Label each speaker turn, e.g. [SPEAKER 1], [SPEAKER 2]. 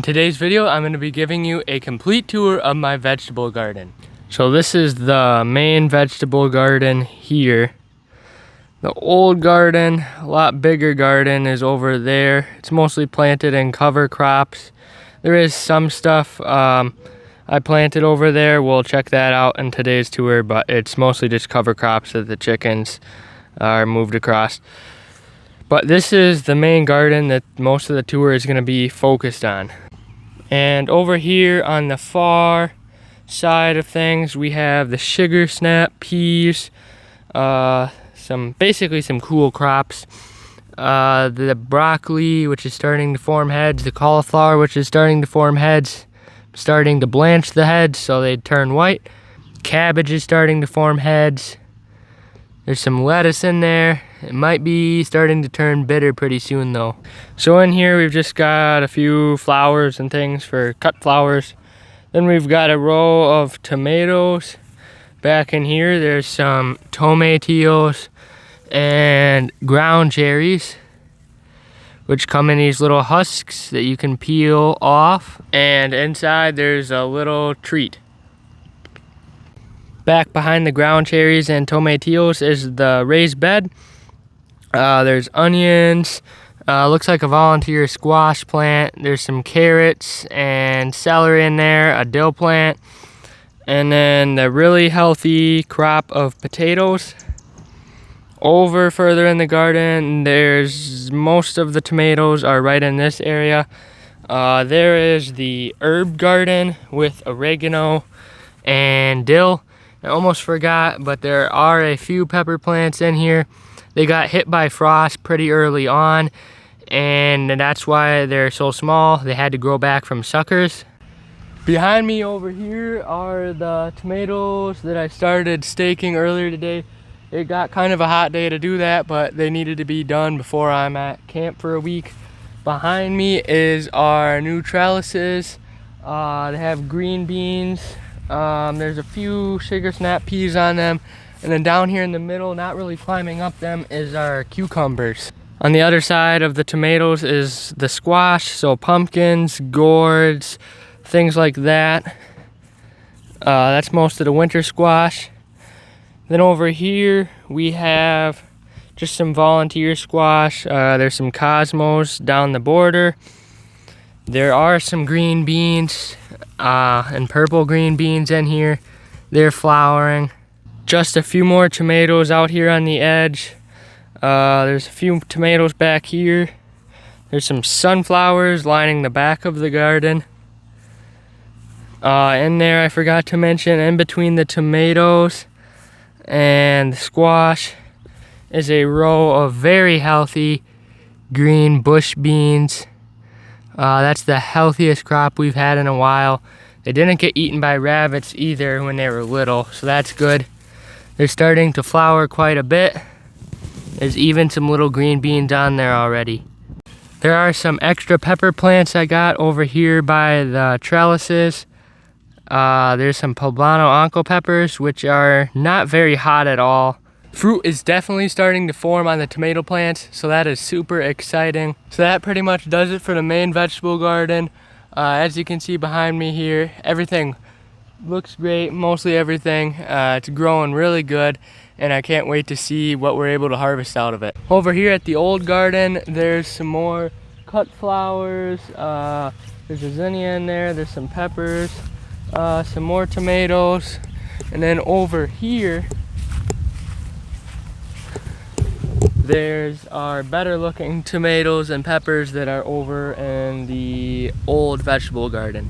[SPEAKER 1] today's video, I'm going to be giving you a complete tour of my vegetable garden. So this is the main vegetable garden here. The old garden, a lot bigger garden, is over there. It's mostly planted in cover crops. There is some stuff I planted over there. We'll check that out in today's tour, but it's mostly just cover crops that the chickens are moved across. But this is the main garden that most of the tour is going to be focused on. And over here on the far side of things, we have the sugar snap peas, basically some cool crops. The broccoli, which is starting to form heads, the cauliflower, which is starting to form heads, starting to blanch the heads so they turn white. Cabbage is starting to form heads. There's some lettuce in there. It might be starting to turn bitter pretty soon though. So in here we've just got a few flowers and things for cut flowers. Then we've got a row of tomatoes. Back in here there's some tomatillos and ground cherries, which come in these little husks that you can peel off. And inside there's a little treat. Back behind the ground cherries and tomatillos is the raised bed. There's onions, looks like a volunteer squash plant. There's some carrots and celery in there, a dill plant, and then the really healthy crop of potatoes. Over further in the garden, there's most of the tomatoes are right in this area. There is the herb garden with oregano and dill. I almost forgot, but there are a few pepper plants in here. They got hit by frost pretty early on, and that's why they're so small. They had to grow back from suckers. Behind me over here are the tomatoes that I started staking earlier today. It got kind of a hot day to do that, but they needed to be done before I'm at camp for a week. Behind me is our new trellises. They have green beans. There's a few sugar snap peas on them. And then down here in the middle, not really climbing up them, is our cucumbers. On the other side of the tomatoes is the squash, so pumpkins, gourds, things like that. That's most of the winter squash. Then over here we have just some volunteer squash. There's some cosmos down the border. There are some green beans and purple green beans in here. They're flowering. Just a few more tomatoes out here on the edge. There's a few tomatoes back here. There's some sunflowers lining the back of the garden. In there, I forgot to mention, in between the tomatoes and the squash is a row of very healthy green bush beans. That's the healthiest crop we've had in a while. They didn't get eaten by rabbits either when they were little, so that's good. They're starting to flower quite a bit. There's even some little green beans on there already. There are some extra pepper plants I got over here by the trellises. There's some poblano anco peppers, which are not very hot at all. Fruit is definitely starting to form on the tomato plants, so that is super exciting. So that pretty much does it for the main vegetable garden. As you can see behind me here, everything looks great, mostly everything. It's growing really good, and I can't wait to see what we're able to harvest out of it. Over here at the old garden, there's some more cut flowers. There's a zinnia in there, there's some peppers, some more tomatoes, and then over here there's our better looking tomatoes and peppers that are over in the old vegetable garden.